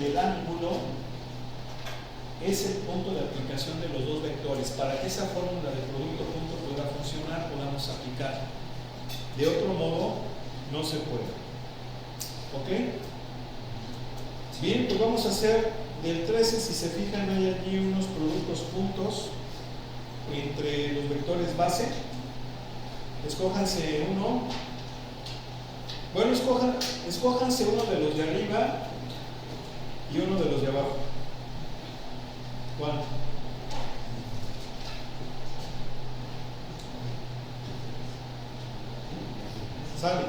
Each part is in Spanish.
del ángulo es el punto de aplicación de los dos vectores. Para que esa fórmula de producto punto pueda funcionar, podamos aplicar. De otro modo, no se puede. ¿Ok? Bien, pues vamos a hacer del 13, si se fijan, hay allí unos productos puntos entre los vectores base. Escójanse uno. Bueno, escójanse uno de los de arriba y uno de los de abajo. ¿Cuál? Sale.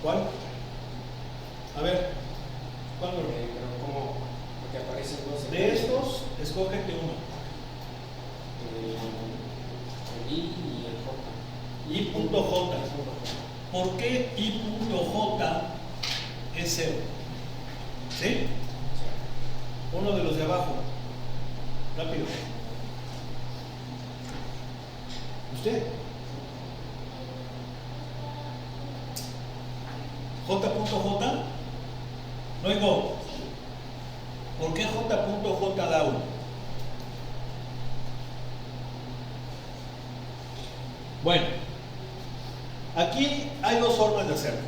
¿Cuál? A ver, ¿cuál? Pero ¿cómo? Porque aparecen dos. De estos, escógete uno. El I y el J. I.J. ¿Por qué I.J es 0? ¿Sí? Uno de los de abajo. Rápido. ¿Usted? J.J. No oigo. ¿Por qué J.J da 1? Bueno, aquí hay dos formas de hacerlo.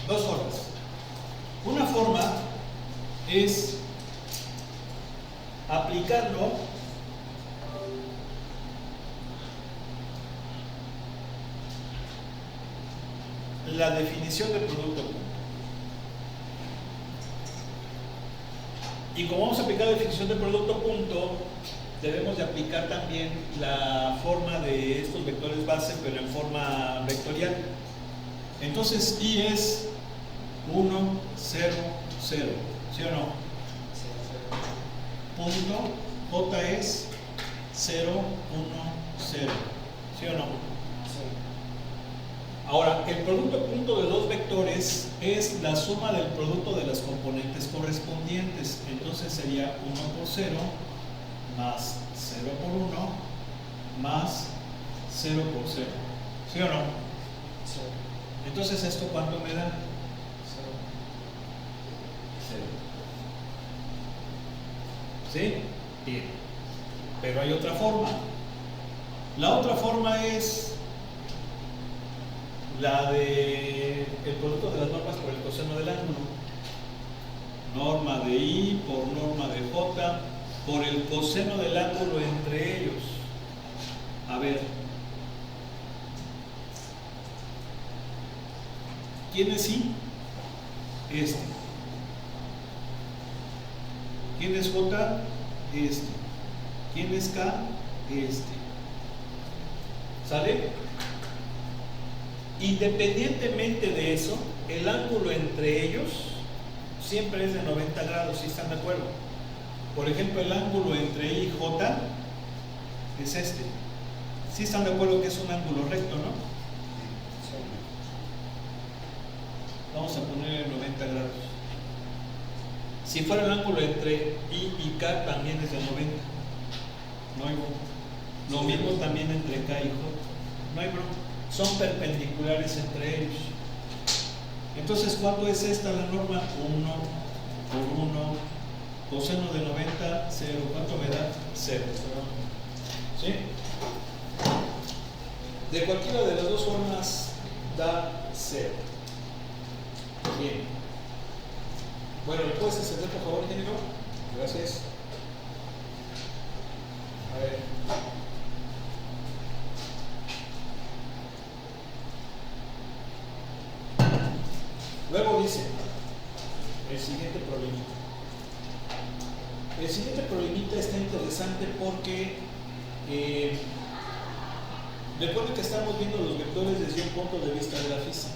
Dos formas. Una forma es aplicarlo la definición de producto punto. Y como vamos a aplicar la definición de producto punto, debemos de aplicar también la forma de estos vectores base, pero en forma vectorial. Entonces I es 1, 0, 0, ¿sí o no? Punto, J es 0, 1, 0, ¿sí o no? Ahora, el producto punto de dos vectores es la suma del producto de las componentes correspondientes. Entonces sería 1 por 0 más 0 por 1 más 0 por 0. ¿Sí o no? Sí. Entonces, ¿esto cuánto me da? 0. ¿Sí? Bien. Pero hay otra forma. La otra forma es la de el producto de las normas por el coseno del ángulo. Norma de I por norma de J por el coseno del ángulo entre ellos. A ver. ¿Quién es I? Este. ¿Quién es J? Este. ¿Quién es K? Este. ¿Sale? Independientemente de eso, el ángulo entre ellos siempre es de 90 grados, ¿sí están de acuerdo? Por ejemplo, el ángulo entre I y J es este. ¿Sí están de acuerdo que es un ángulo recto, no? Vamos a poner 90 grados. Si fuera el ángulo entre I y K, también es de 90. No hay bronca. Lo mismo también entre K y J. No hay bronca. Son perpendiculares entre ellos. Entonces, ¿cuánto es esta la norma? 1 por 1, coseno de 90, 0. ¿Cuánto me da? 0. ¿Sí? De cualquiera de las dos formas da 0. Bien. Bueno, ¿le puedes encender, por favor, ingeniero? Gracias. A ver. Luego dice el siguiente problemita. El siguiente problemita está interesante porque recuerden que estamos viendo los vectores desde un punto de vista de la física,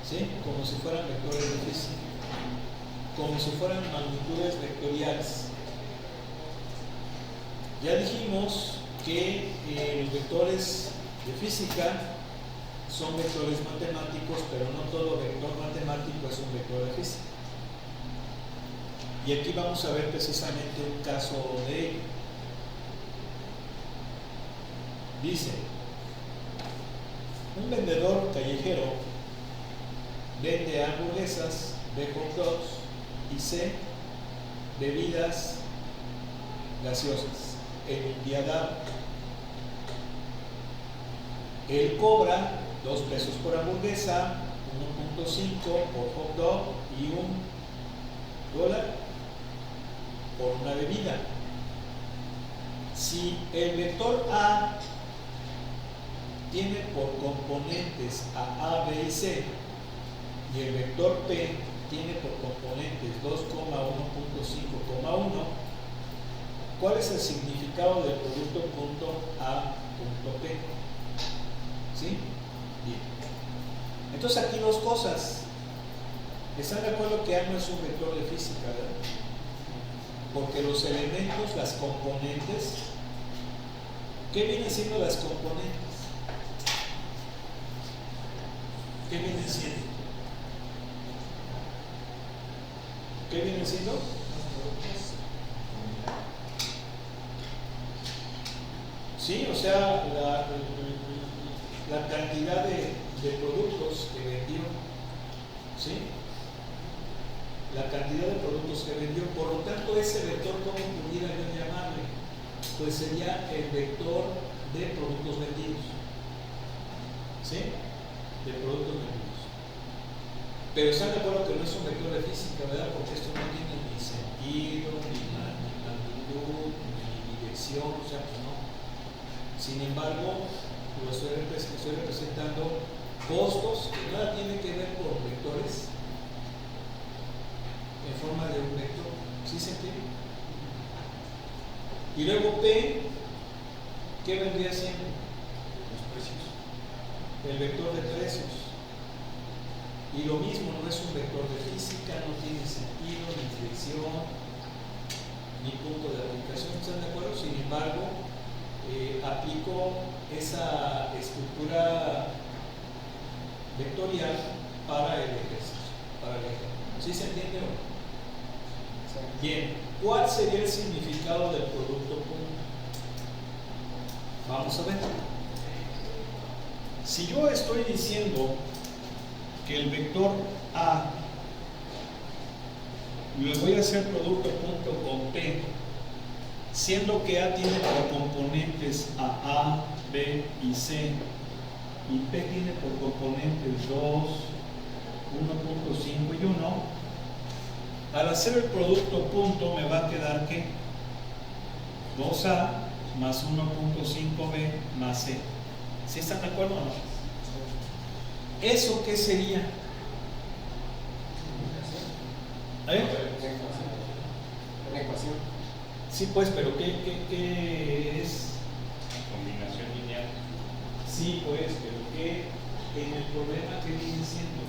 ¿sí? Como si fueran vectores de física, como si fueran magnitudes vectoriales. Ya dijimos que los vectores de física son vectores matemáticos, pero no todo vector matemático es un vector de física. Y aquí vamos a ver precisamente un caso de ello. Dice, un vendedor callejero vende hamburguesas, B, hot dogs y C, bebidas gaseosas en un día dado. Él cobra 2 pesos por hamburguesa, 1.5 por hot dog y $1 por una bebida. Si el vector A tiene por componentes a B y C y el vector P tiene por componentes 2,1.5,1, ¿cuál es el significado del producto punto A punto P? ¿Sí? Bien. Entonces aquí 2 cosas. ¿Están de acuerdo que A no es un vector de física, verdad? Porque los elementos, las componentes, ¿qué vienen siendo las componentes? ¿Qué vienen siendo? ¿Qué vienen siendo? Sí, o sea, la cantidad de productos que vendió, ¿sí? La cantidad de productos que vendió. Por lo tanto, ese vector, ¿cómo pudiera yo llamarle? Pues sería el vector de productos vendidos, ¿sí? De productos vendidos. Pero están de acuerdo que no es un vector de física, ¿verdad? Porque esto no tiene ni sentido, ni magnitud, ni dirección, o sea, pues no. Sin embargo, lo estoy representando costos que nada tienen que ver con vectores en forma de un vector. ¿Sí se entiende? Y luego P, ¿qué vendría siendo? Los precios. El vector de precios. Y lo mismo, no es un vector de física, no tiene sentido, ni dirección, ni punto de aplicación. ¿Están de acuerdo? Sin embargo, aplico esa estructura vectorial para el ejercicio, para el ejemplo. ¿Sí se entiende o no? Bien, ¿cuál sería el significado del producto punto? Vamos a ver. Si yo estoy diciendo que el vector A le voy a hacer producto punto con P, siendo que A tiene por componentes a A, B y C, y P tiene por componentes 2, 1.5 y 1, al hacer el producto punto me va a quedar que 2A más 1.5B más C. ¿Sí están de acuerdo o no? ¿Eso qué sería? Una ecuación. Sí, pues, pero ¿qué es? Combinación lineal. Sí, pues, pero ¿qué en el problema qué viene siendo?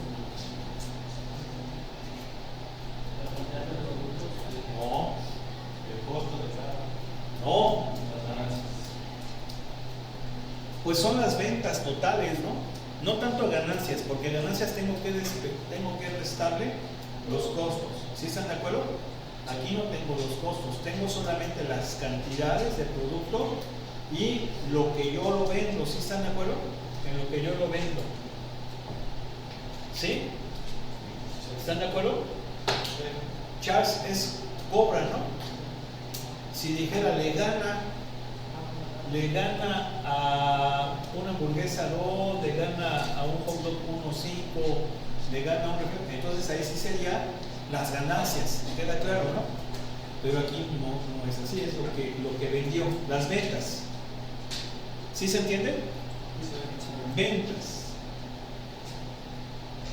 No, El costo de cada. no, Las ganancias. pues son las ventas totales, ¿no? No tanto ganancias, porque ganancias tengo que restarle los costos. ¿Sí están de acuerdo? Aquí no tengo los costos, tengo solamente las cantidades de producto y lo que yo lo vendo. ¿Sí están de acuerdo? En lo que yo lo vendo. ¿Sí? ¿Están de acuerdo? Charles es cobra, ¿no? Si dijera le gana a una hamburguesa 2, le gana a un hot dog 1.5, le gana a un refresco, entonces ahí sí sería las ganancias, queda claro, ¿no? Pero aquí no es así, es lo que vendió, las ventas. ¿Sí se entiende? Ventas.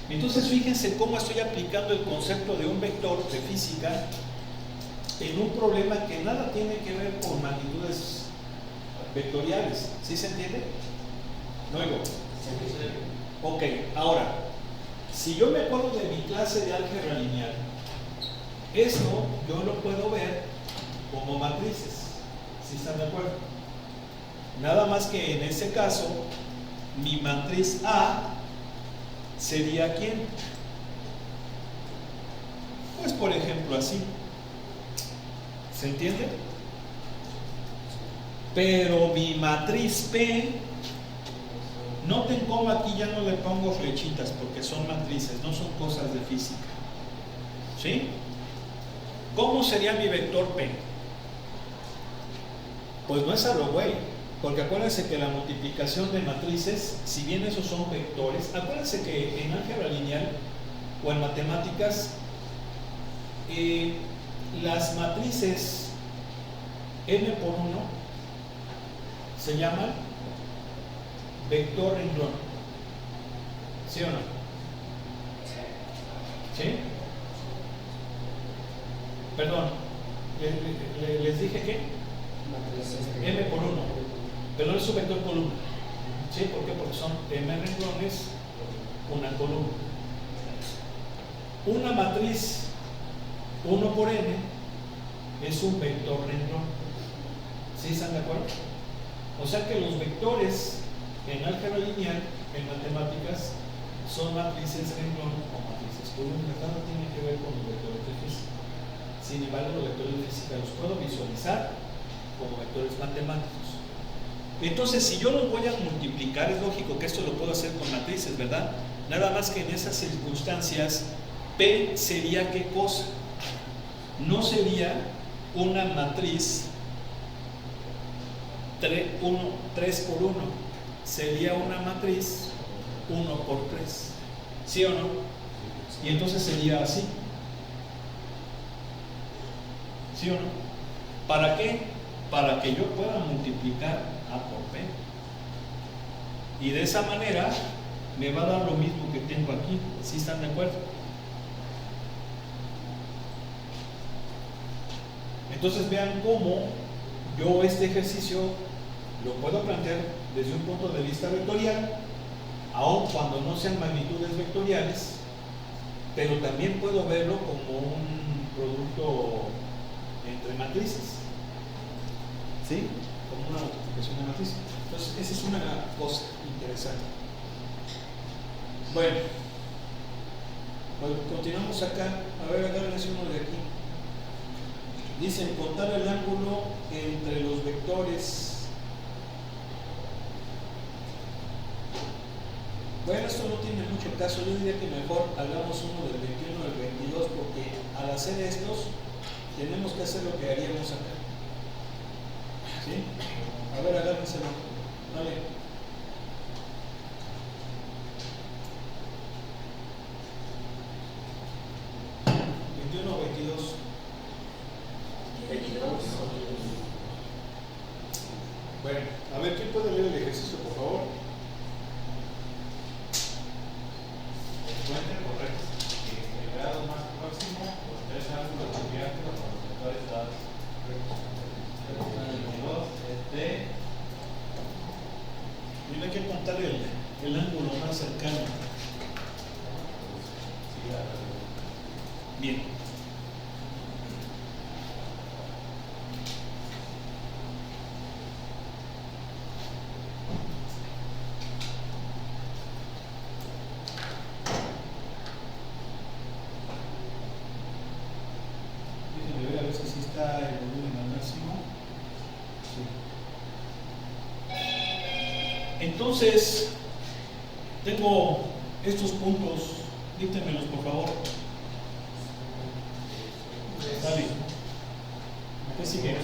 Entonces fíjense cómo estoy aplicando el concepto de un vector de física en un problema que nada tiene que ver con magnitudes vectoriales. ¿Sí se entiende? Luego. Ok, ahora, si yo me acuerdo de mi clase de álgebra lineal, esto yo lo puedo ver como matrices. ¿Sí están de acuerdo? Nada más que en este caso, mi matriz A sería ¿quién? Pues por ejemplo así. ¿Se entiende? Pero mi matriz P, noten cómo aquí ya no le pongo flechitas porque son matrices, no son cosas de física. ¿Sí? ¿Cómo sería mi vector P? Pues no es a lo güey, porque acuérdense que la multiplicación de matrices, si bien esos son vectores, acuérdense que en álgebra lineal o en matemáticas, las matrices n por 1 se llaman vector renglón. ¿Sí o no? ¿Sí? Perdón, les dije que m por 1, pero no es un vector columna. ¿Sí? ¿Por qué? Porque son m renglones, una columna. Una matriz 1 por n es un vector renglón. ¿Sí están de acuerdo? O sea que los vectores en álgebra lineal, en matemáticas, son matrices renglón o matrices columna. Nada tiene que ver con los vectores de física. Sin embargo, los vectores de física los puedo visualizar como vectores matemáticos. Entonces, si yo los voy a multiplicar, es lógico que esto lo puedo hacer con matrices, ¿verdad? Nada más que en esas circunstancias, P sería ¿qué cosa? No sería una matriz 3 por 1, sería una matriz 1 por 3. ¿Sí o no? Y entonces sería así. ¿Sí o no? ¿Para qué? Para que yo pueda multiplicar A por P. Y de esa manera me va a dar lo mismo que tengo aquí. ¿Sí están de acuerdo? Entonces vean cómo yo este ejercicio lo puedo plantear desde un punto de vista vectorial, aun cuando no sean magnitudes vectoriales, pero también puedo verlo como un producto entre matrices, ¿sí? Como una multiplicación de matrices. Entonces esa es una cosa interesante. Bueno, pues continuamos acá. A ver, agárrense uno de aquí. Dicen contar el ángulo entre los vectores. Bueno, esto no tiene mucho caso. Yo diría que mejor hagamos uno del 21 del 22, porque al hacer estos tenemos que hacer lo que haríamos acá. ¿Sí? A ver, agárrenselo. Vale. ¿21 o 22? 22. Bueno, a ver, ¿quién puede leer el ejercicio, por favor? Encuentre correcto que el grado más próximo, los tres ángulos de triángulo con los vectores dados. El 22 es de. Tiene que contar el ángulo más cercano. Bien. Déjenme ver a ver si está el volumen al máximo. Sí. Entonces, tengo estos puntos. Díctenmelos, por favor. David. ¿Qué sigue?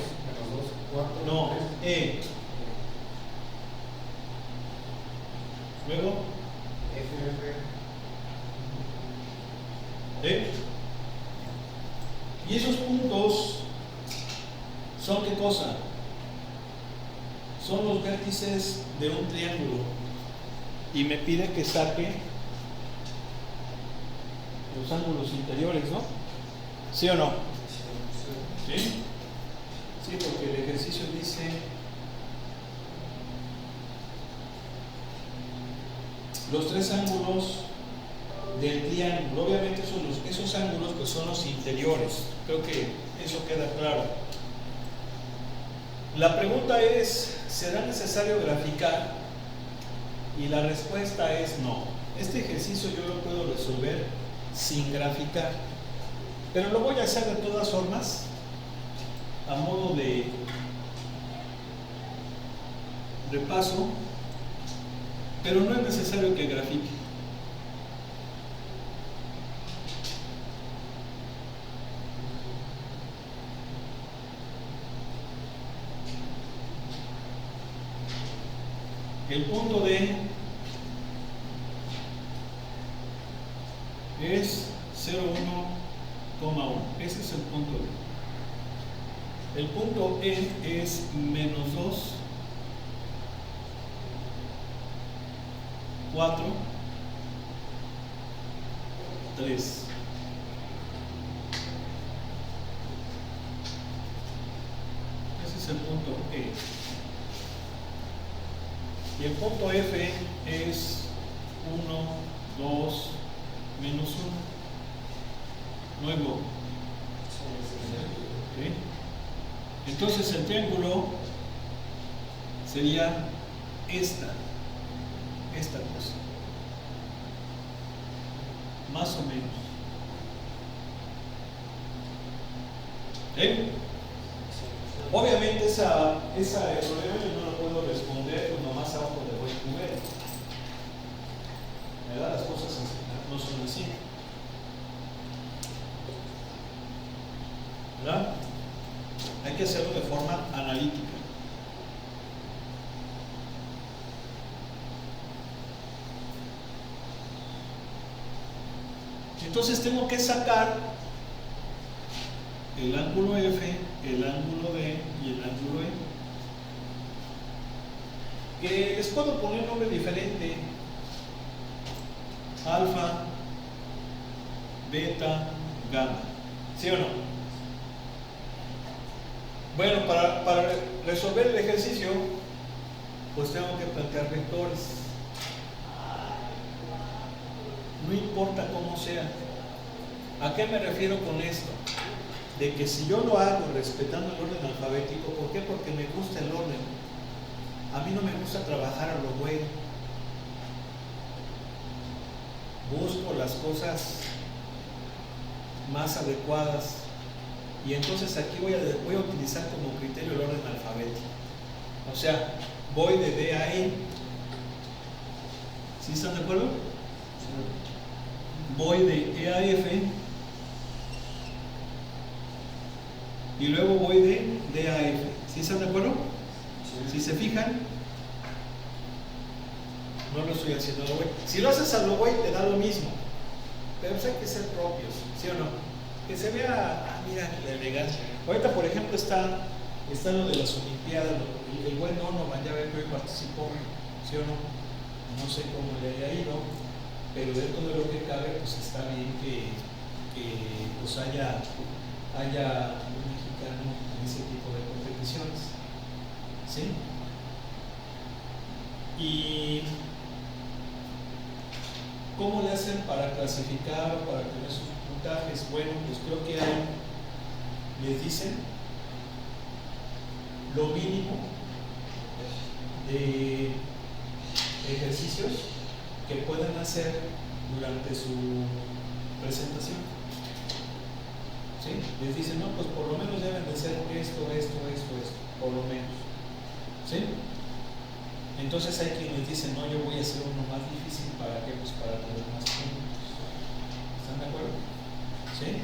No, E. Luego, E. Y esos puntos son ¿qué cosa? Son los vértices de un triángulo. Y me pide que saque los ángulos interiores, ¿no? ¿Sí o no? ¿Sí? Sí, porque el ejercicio dice los tres ángulos del triángulo. Obviamente esos ángulos pues son los interiores. Creo que eso queda claro. La pregunta es, ¿será necesario graficar? Y la respuesta es no. Este ejercicio yo lo puedo resolver sin graficar, pero lo voy a hacer de todas formas a modo de repaso, pero no es necesario que grafique. El punto D es 0,1,1. Ese es el punto D. El punto E es menos 2, 4, 3. Ese es el punto E. Y el punto F es 1, 2, menos 1. Nuevo. ¿Okay? Entonces el triángulo sería esta cosa. Más o menos. ¿Okay? Obviamente esa problema yo no lo puedo responder, pues nomás abajo de voy a ver. ¿Verdad? Las cosas no son así. ¿Verdad? Hay que hacerlo de forma analítica. Entonces tengo que sacar el ángulo F, el ángulo D y el ángulo E. Que les puedo poner nombre diferente: alfa, beta, gamma. ¿Sí o no? Bueno, para resolver el ejercicio, pues tengo que plantear vectores. No importa cómo sea. ¿A qué me refiero con esto? De que si yo lo hago respetando el orden alfabético, ¿por qué? Porque me gusta el orden. A mí no me gusta trabajar a lo güey. Busco las cosas más adecuadas. Y entonces aquí voy a utilizar como criterio el orden alfabético. O sea, voy de D a E. ¿Sí están de acuerdo? Voy de E a F. Y luego voy de D a F. ¿Sí están de acuerdo? Sí. Si se fijan, no lo estoy haciendo a lo güey. Si lo haces a lo güey, te da lo mismo. Pero pues hay que ser propios, ¿sí o no? Que se vea, mira, la elegancia. Ahorita, por ejemplo, está lo de las Olimpiadas. El buen Donovan, ya ven que hoy participó, ¿sí o no? No sé cómo le haya ido, pero dentro de lo que cabe, pues está bien que pues haya un mexicano en ese tipo de competiciones. ¿Sí? Y ¿cómo le hacen para clasificar o para tener sus puntajes? Bueno, pues creo que les dicen lo mínimo de ejercicios que puedan hacer durante su presentación. ¿Sí? Les dicen, no, pues por lo menos deben de ser esto, por lo menos. ¿Sí? Entonces hay quienes dicen, no, yo voy a hacer uno más difícil. ¿Para qué? Pues para tener más puntos. ¿Están de acuerdo? ¿Sí?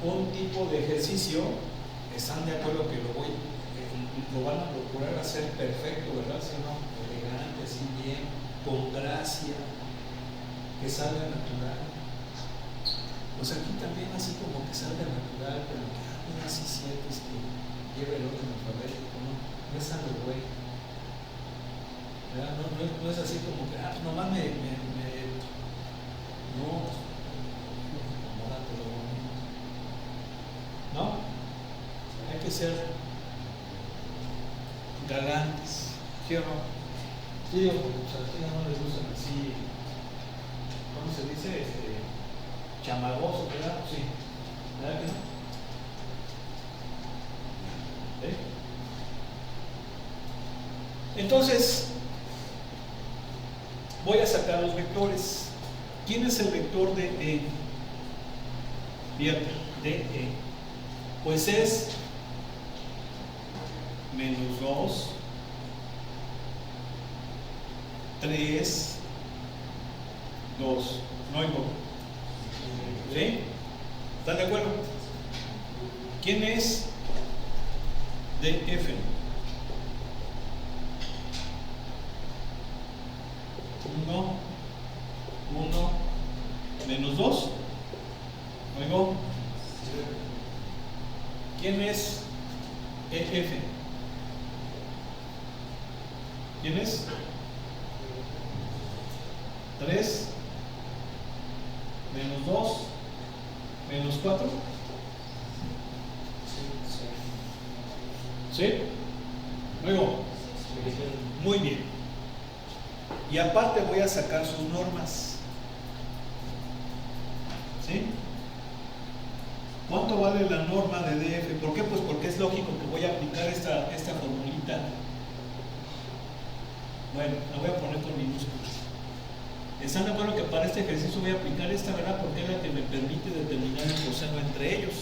Un tipo de ejercicio, ¿están de acuerdo que lo van a procurar hacer perfecto, ¿verdad? Si no, elegante, así bien, con gracia, que salga natural. Pues aquí también así como que salga natural, pero que así sientes que lleva el orden alfabético, ¿no? No es algo güey. No es así como que, nomás no, acomódate lo bonito. ¿No? Hay que ser galantes, ¿sí o no? Sí, pues a ti no les gustan así, ¿cómo se dice? Chamagoso, ¿verdad? Sí. ¿Verdad que no? ¿Eh? Entonces, voy a sacar los vectores. ¿Quién es el vector de E? Fíjate, DE. Pues es menos 2, 3, 2. No oigo. ¿Sí? ¿Están de acuerdo? ¿Quién es DF? 1, 1, menos 2. ¿Oigo? ¿Quién es EF? ¿Quién es? 3, menos 2, menos 4. ¿Sí? Luego, muy bien. Y aparte voy a sacar sus normas. ¿Sí? ¿Cuánto vale la norma de DF? ¿Por qué? Pues porque es lógico que voy a aplicar esta formulita. Bueno, la voy a poner con minúsculas. ¿Están de acuerdo que para este ejercicio voy a aplicar esta, verdad? Porque es la que me permite determinar el coseno entre ellos.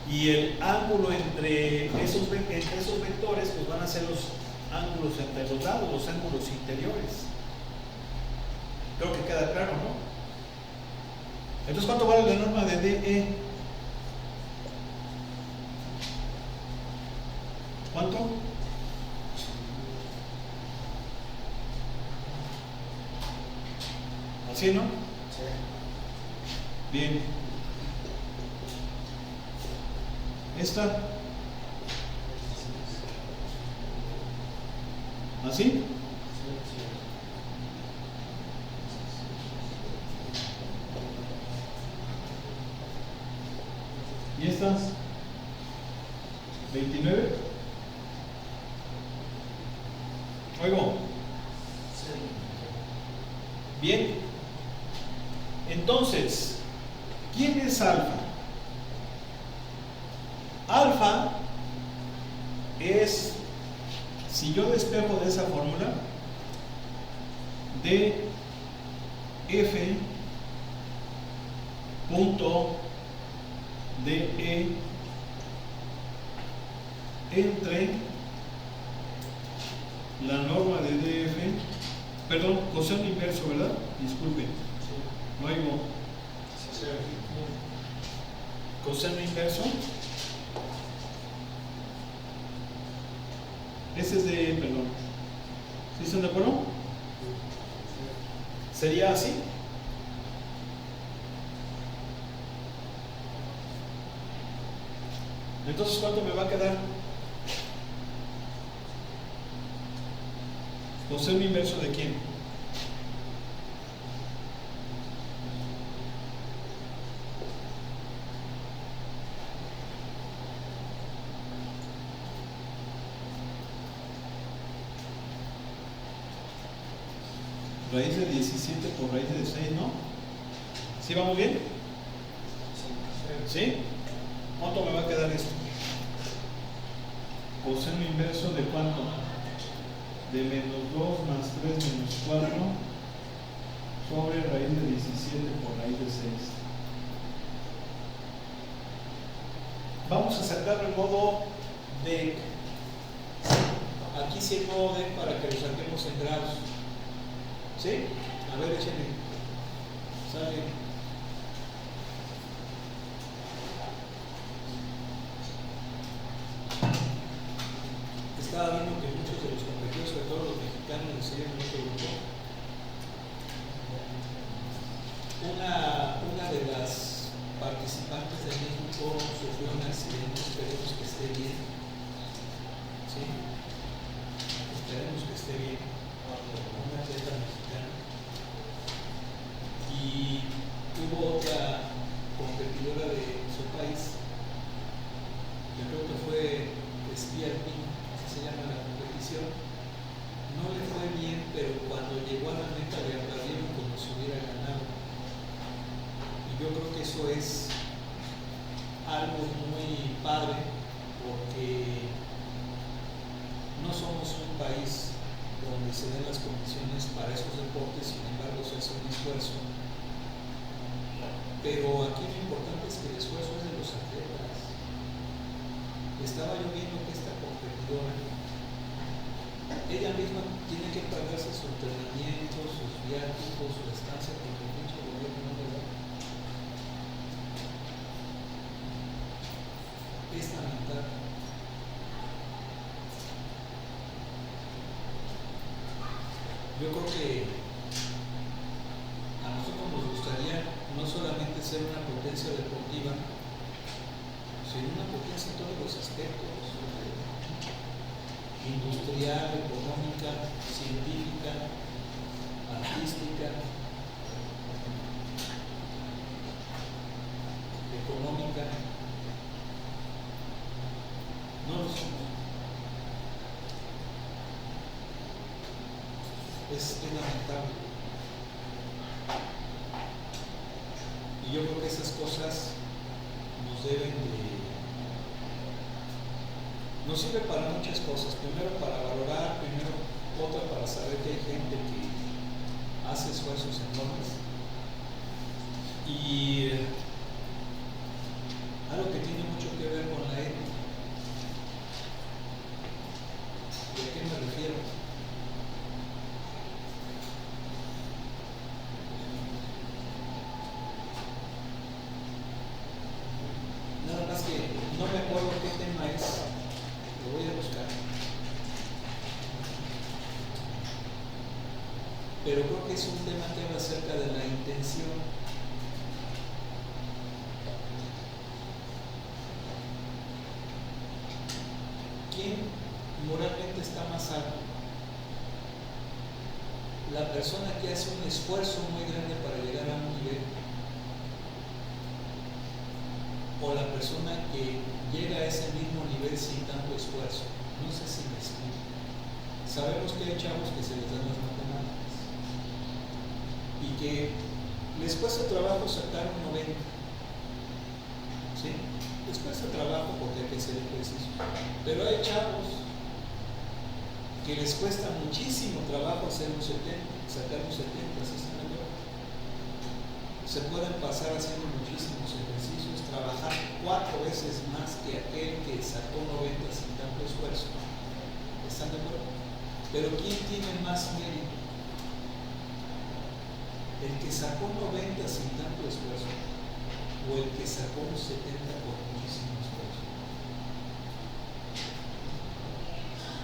Y el ángulo entre esos vectores pues van a ser los ángulos entre los lados, los ángulos interiores. Creo que queda claro, ¿no? Entonces, ¿cuánto vale la norma de DE? ¿Cuánto? ¿Así, no? Sí. Bien. ¿Esta? ¿Así? ¿Y estas? ¿29? Oigo. Bien. Entonces, ¿quién es alfa? Alfa es, si yo despejo de esa fórmula, DF punto DE entre la norma de DF, perdón, coseno inverso, ¿verdad? Disculpen, no oigo. Coseno inverso. Ese es de, perdón. ¿Sí están de acuerdo? ¿Sería así? Entonces, ¿cuánto me va a quedar? ¿Coseno inverso de quién? Raíz de 17 por raíz de 6, ¿no? ¿Sí vamos bien? ¿Sí? ¿Cuánto me va a quedar esto? Coseno inverso de cuánto? De menos 2 más 3 menos 4 sobre raíz de 17 por raíz de 6. Vamos a sacarlo en modo DEC. Aquí sí el modo DEC para que lo saquemos en grados. ¿Sí? A ver, échenle. Sale. Estaba viendo que muchos de los competidores, sobre todo los mexicanos, decían en otro grupo. Una de las participantes de México sufrió un accidente, esperemos que esté bien. ¿Sí? Esperemos que esté bien. Una atleta mexicana. Y hubo otra competidora de su país, yo creo que fue Spearpin, así se llama la competición. No le fue bien, pero cuando llegó a la meta le aplaudieron como si hubiera ganado. Y yo creo que eso es algo muy padre, porque no somos un país donde se den las condiciones para esos deportes, sin embargo se hace un esfuerzo. Pero aquí lo importante es que el esfuerzo es de los atletas. Estaba yo viendo que esta competidora, ella misma tiene que pagarse su entrenamiento, sus viáticos, su estancia, porque el pinche gobierno no le da. Es lamentable. Yo creo que a nosotros nos gustaría no solamente ser una potencia deportiva, sino una potencia en todos los aspectos, industrial, económica, científica, artística, económica. No lo somos. Es lamentable. Y yo creo que esas cosas nos deben de... Nos sirve para muchas cosas. Primero para valorar, primero otra para saber que hay gente que hace esfuerzos enormes. Y algo que tiene mucho que ver con la ética. ¿Y a qué me refiero? Nada más que no me acuerdo qué tema es, lo voy a buscar. Pero creo que es un tema que habla acerca de la intención. ¿Quién moralmente está más alto? La persona que hace un esfuerzo muy grande para llegar a un nivel, o la persona que llega a ese mismo nivel sin tanto esfuerzo. No sé si me explico. Sabemos que hay chavos que se les dan las matemáticas y que les cuesta trabajo sacar un 90. ¿Sí? Les cuesta trabajo porque hay que ser precisos. Pero hay chavos que les cuesta muchísimo trabajo hacer un 70, sacar un 70, ¿sí están de acuerdo? Se pueden pasar haciendo muchísimos ejercicios, trabajar 4 veces más que aquel que sacó 90 sin tanto esfuerzo. ¿Están de acuerdo? Pero ¿quién tiene más mérito? ¿El que sacó 90 sin tanto esfuerzo o el que sacó un 70 con muchísimo esfuerzo?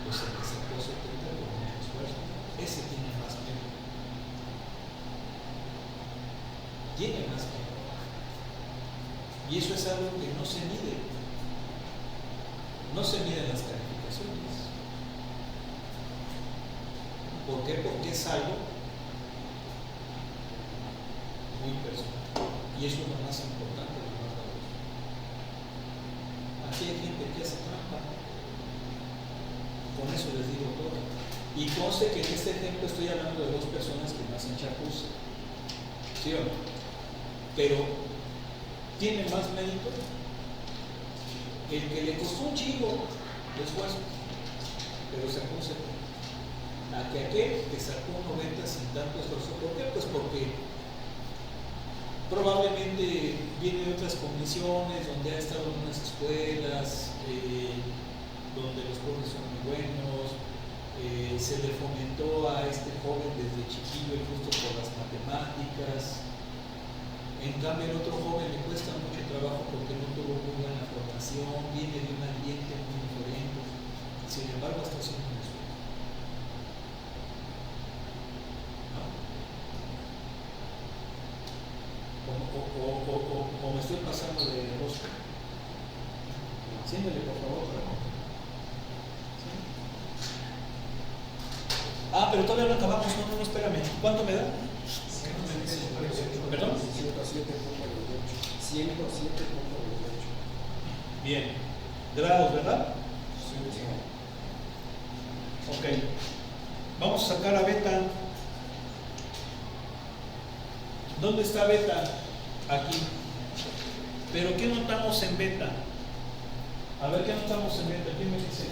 Pues el que sacó 70 con mucho esfuerzo, ese tiene más mérito. Tiene más mérito. Y eso es algo que no se mide. No se miden las calificaciones. ¿Por qué? Porque es algo muy personal. Y eso es lo más importante, lo más valioso. Aquí hay gente que hace trampa. Con eso les digo todo. Y conste que en este ejemplo estoy hablando de 2 personas que no hacen chapuza. ¿Sí o no? Pero tiene más mérito el que le costó un chingo de esfuerzo, pero sacó un 70, a que aquel que sacó 90 sin tanto esfuerzo. ¿Por qué? Pues porque probablemente viene de otras condiciones, donde ha estado en unas escuelas, donde los profes son muy buenos, se le fomentó a este joven desde chiquillo el gusto por las matemáticas. En cambio, el otro joven le cuesta mucho trabajo porque no tuvo muy buena formación, viene de un ambiente muy diferente, sin embargo está haciendo un esfuerzo. ¿No? O me estoy pasando de rosca. Siéndele, por favor. ¿Sí? Ah, pero todavía no acabamos, no, espérame. ¿Cuánto me da? ¿Perdón? 107.28. Bien. Grados, ¿verdad? Ok. Vamos a sacar a beta. ¿Dónde está beta? Aquí. ¿Pero qué notamos en beta? A ver, ¿qué notamos en beta? ¿Quién me dice?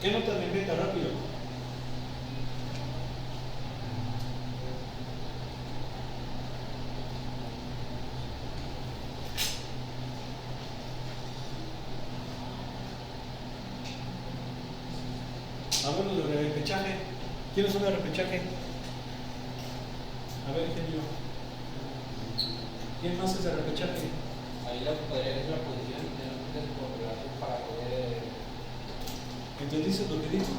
¿Qué notas me inventa rápido? A ver los de repechaje. ¿Quiénes son de repechaje? A ver, ¿quién yo? ¿Quién más es de repechaje? Ahí la podría ser la posición y tener un test por relación para poder. ¿Entendiste lo que dijo?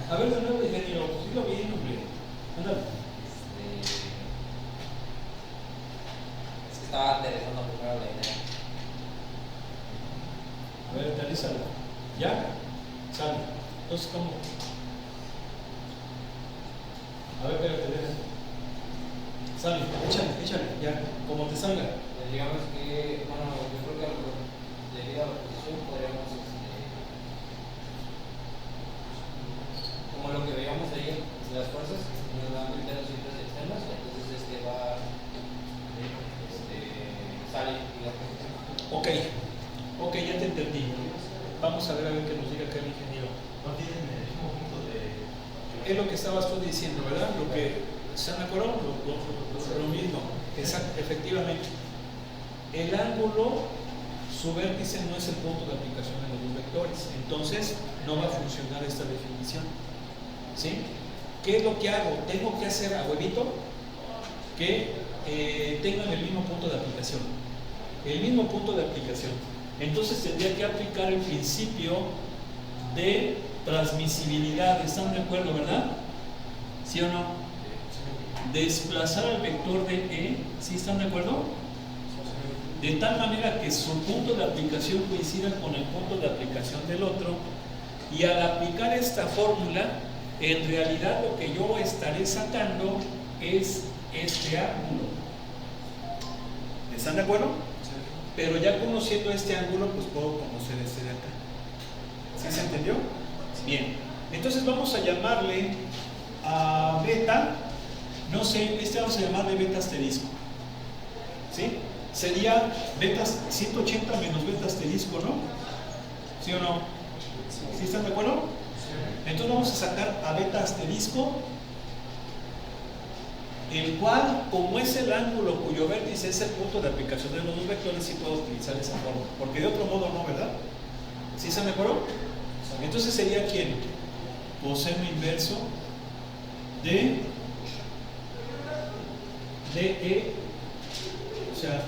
A ver, de nuevo, ingeniero, pues dilo bien, hombre. Ándale. Es que estaba aterrizando primero la idea. A ver, aterrízalo. ¿Ya? Sale. Entonces, ¿cómo? A ver, espérate, déjame. Sale, échale, ya, como te salga. Pues digamos que, bueno, yo creo que debido a la posición podríamos, como lo que veíamos ahí, las fuerzas nos dan internos y externos, entonces sale y la posición. Ok, ya te entendí. Vamos a ver qué nos diga acá el ingeniero. No tienen el mismo punto de. Es lo que estabas tú diciendo, ¿verdad? Lo que, ¿están de acuerdo? Lo mismo, exacto, efectivamente. El ángulo, su vértice no es el punto de aplicación de los dos vectores, entonces no va a funcionar esta definición. ¿Sí? ¿Qué es lo que hago? Tengo que hacer a huevito que tengan el mismo punto de aplicación. El mismo punto de aplicación. Entonces tendría que aplicar el principio de transmisibilidad. ¿Están de acuerdo, verdad? ¿Sí o no? Desplazar al vector de E, ¿sí están de acuerdo? De tal manera que su punto de aplicación coincida con el punto de aplicación del otro, y al aplicar esta fórmula, en realidad lo que yo estaré sacando es este ángulo. ¿Están de acuerdo? Pero ya conociendo este ángulo, pues puedo conocer este de acá. ¿Sí se entendió? Bien. Entonces vamos a llamarle a beta, no sé, vamos a llamarle beta asterisco. ¿Sí? Sería beta 180 menos beta asterisco, ¿no? ¿Sí o no? ¿Sí están de acuerdo? Entonces vamos a sacar a beta asterisco, el cual, como es el ángulo cuyo vértice es el punto de aplicación de los dos vectores, sí puedo utilizar esa forma, porque de otro modo no, ¿verdad? ¿Sí están de acuerdo? Entonces sería ¿quién? Coseno inverso de E, o sea,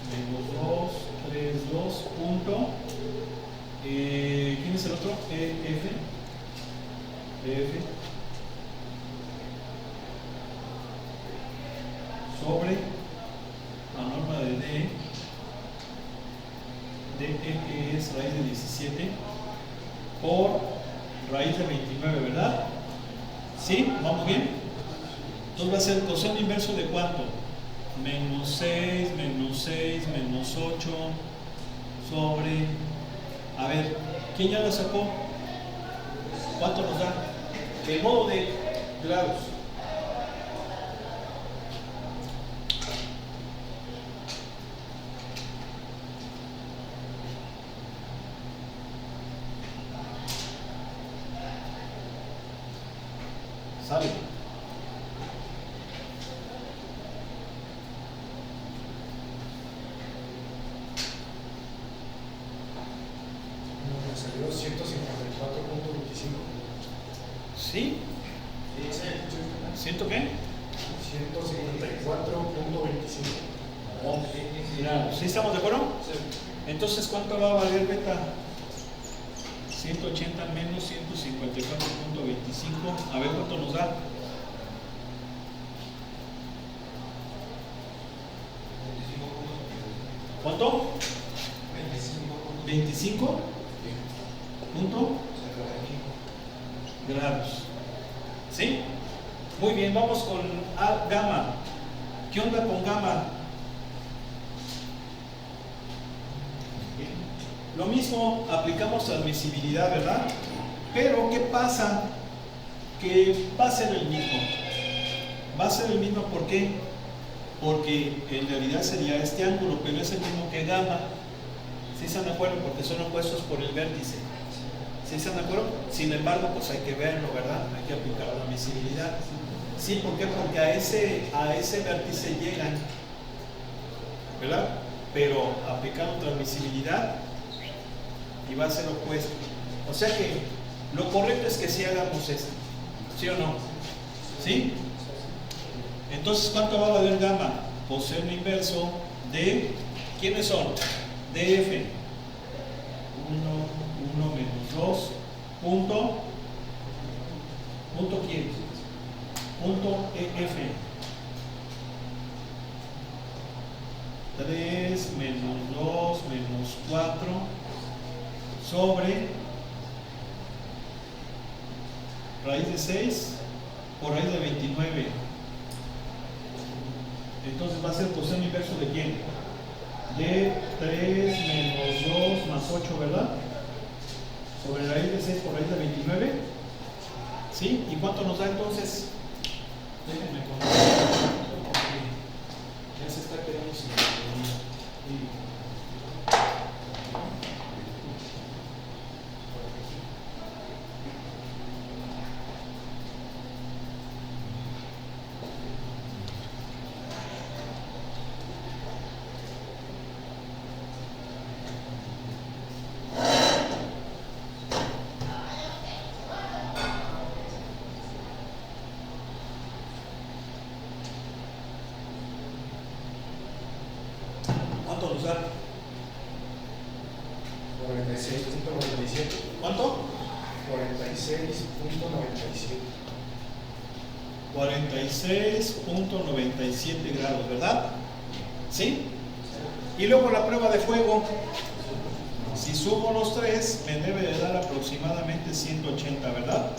menos 2, 3, 2, punto, ¿quién es el otro? F, sobre la norma de D, que es raíz de 17 por raíz de 29, ¿verdad? ¿Sí? ¿Vamos bien? Entonces va a ser coseno inverso de ¿cuánto? Menos 6, menos 8 sobre, a ver, ¿quién ya lo sacó? ¿Cuánto nos da? El modo de grados. ¿Sabe? Me salió 154.25. ¿Sí? ¿Siento qué? 154.25. Mira, ¿sí estamos de acuerdo? Sí. Entonces, ¿cuánto va a valer beta? 180 menos 154.25. A ver cuánto nos da. ¿Cuánto? 25 punto grados. ¿Sí? Muy bien, vamos con gamma. ¿Qué onda con gamma? Lo mismo, aplicamos transmisibilidad, ¿verdad? Pero ¿qué pasa? Que va a ser el mismo. Va a ser el mismo, ¿por qué? porque en realidad sería este ángulo, pero es el mismo que gamma. ¿Sí están de acuerdo? Porque son opuestos por el vértice. ¿Sí están de acuerdo? Sin embargo, pues hay que verlo, ¿verdad? Hay que aplicar la visibilidad. Sí, ¿por qué? Porque a ese vértice llegan, ¿verdad? Pero aplicando transmisibilidad y va a ser opuesto. O sea que lo correcto es que sí hagamos esto, ¿sí o no? ¿Sí? Entonces, ¿cuánto va a valer gamma? Pues seno inverso de, ¿quiénes son? De F. 1 menos 2, punto ¿quién? Punto EF. 3 menos 2 menos 4 sobre raíz de 6 por raíz de 29. Entonces va a ser coseno inverso de quién? De 3 menos 2 más 8, ¿verdad? Sobre raíz de 6 por raíz de 29. ¿Sí? ¿Y cuánto nos da entonces? Déjenme contar. Ya se está quedando sin ¿cuánto nos da? 46.97. ¿Cuánto? 46.97. 46.97 grados, ¿verdad? ¿Sí? Y luego la prueba de fuego. Si sumo los tres, me debe de dar aproximadamente 180, ¿verdad?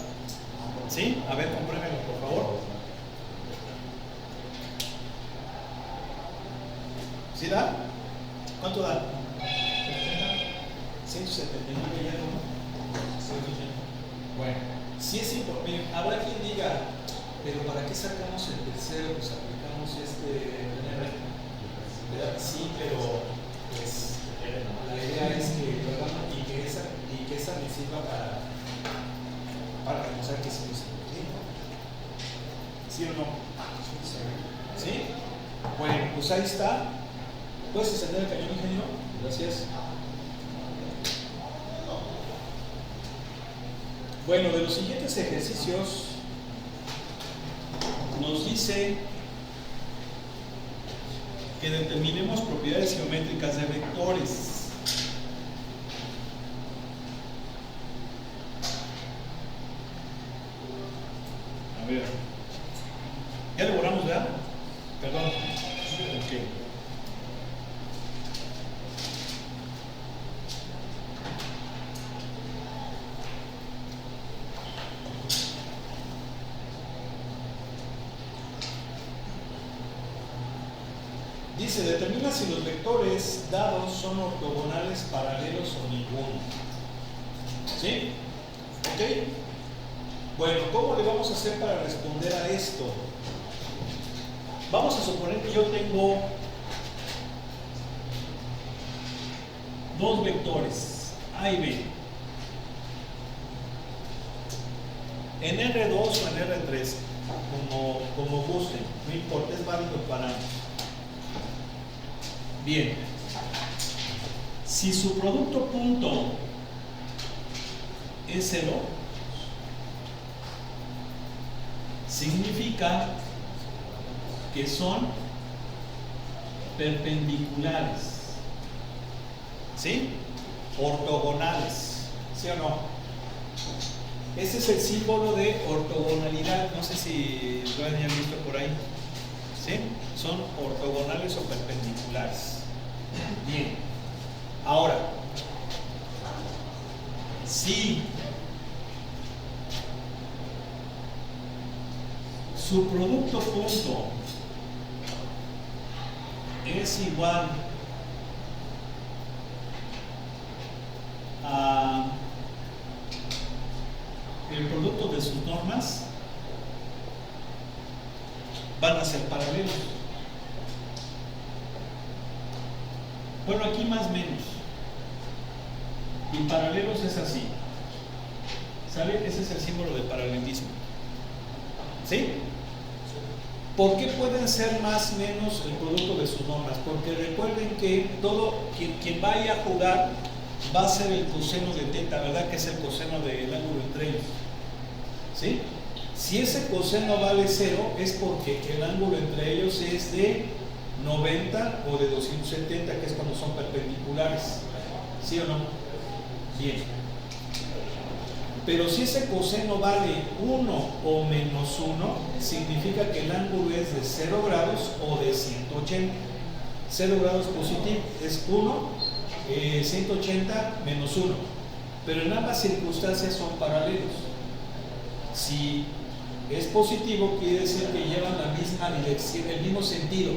¿Sí? A ver, compruébenlo, por favor. ¿Sí da? ¿Cuánto da? 179 ya no. 180. Bueno, si es importante, habrá quien diga, pero ¿para qué sacamos el tercero? Pues aplicamos ¿verdad? Sí, pero pues la idea es que lo hagamos y que esa me sirva para demostrar que sí lo hicimos bien. ¿Sí o no? ¿Sí? Bueno, pues ahí está. ¿Puedes encender el cañón, ingeniero? Gracias. Bueno, de los siguientes ejercicios nos dice que determinemos propiedades geométricas de vectores. A ver. ¿Ya lo borramos, verdad? Perdón. Ok. Dice, determina si los vectores dados son ortogonales, paralelos o ninguno. ¿Sí? ¿Ok? Bueno, ¿cómo le vamos a hacer para responder a esto? Vamos a suponer que yo tengo dos vectores, A y B, en R2 o en R3, como gusten, no importa, es válido para ambos. Bien, si su producto punto es 0, significa que son perpendiculares, ¿sí? Ortogonales, ¿sí o no? Ese es el símbolo de ortogonalidad, no sé si lo hayan visto por ahí, ¿sí? Son ortogonales o perpendiculares. Bien, ahora, si su producto punto es igual a el producto de sus normas, van a ser paralelos. Bueno, aquí más o menos. Y paralelos es así. ¿Sale? Ese es el símbolo de paralelismo. ¿Sí? ¿Por qué pueden ser más o menos el producto de sus normas? Porque recuerden que todo, quien vaya a jugar va a ser el coseno de teta, ¿verdad? Que es el coseno del ángulo entre ellos. ¿Sí? Si ese coseno vale 0 es porque el ángulo entre ellos es de 90 o de 270, que es cuando son perpendiculares. ¿Sí o no? Bien. Pero si ese coseno vale 1 o menos 1, significa que el ángulo es de 0 grados o de 180. 0 grados positivo es 1, 180 menos 1. Pero en ambas circunstancias son paralelos. Si es positivo, quiere decir que llevan la misma dirección, el mismo sentido.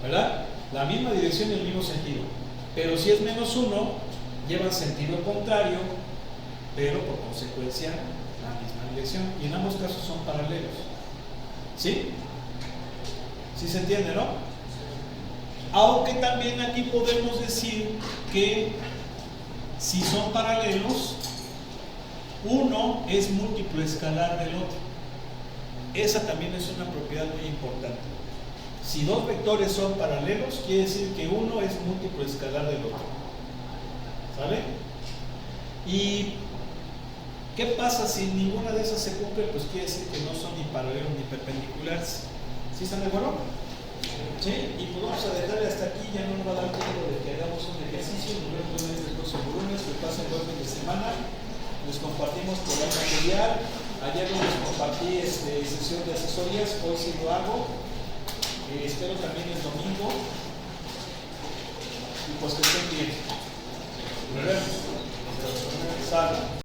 ¿Verdad? La misma dirección y el mismo sentido. Pero si es menos 1, llevan sentido contrario, pero por consecuencia la misma dirección. Y en ambos casos son paralelos. ¿Sí? ¿Sí se entiende, no? Aunque también aquí podemos decir que si son paralelos, uno es múltiplo escalar del otro. Esa también es una propiedad muy importante. Si dos vectores son paralelos, quiere decir que uno es múltiplo escalar del otro. ¿Sale? ¿Y qué pasa si ninguna de esas se cumple? Pues quiere decir que no son ni paralelos ni perpendiculares. ¿Sí están de acuerdo? ¿Sí? Y pues vamos a dejarle hasta aquí, ya no nos va a dar tiempo de que hagamos un ejercicio. Nos vemos el próximo lunes, que pasen buen fin de semana. Les compartimos por el material. Ayer no les compartí sesión de asesorías, hoy sí lo hago. Espero también el domingo. Y pues que estén bien.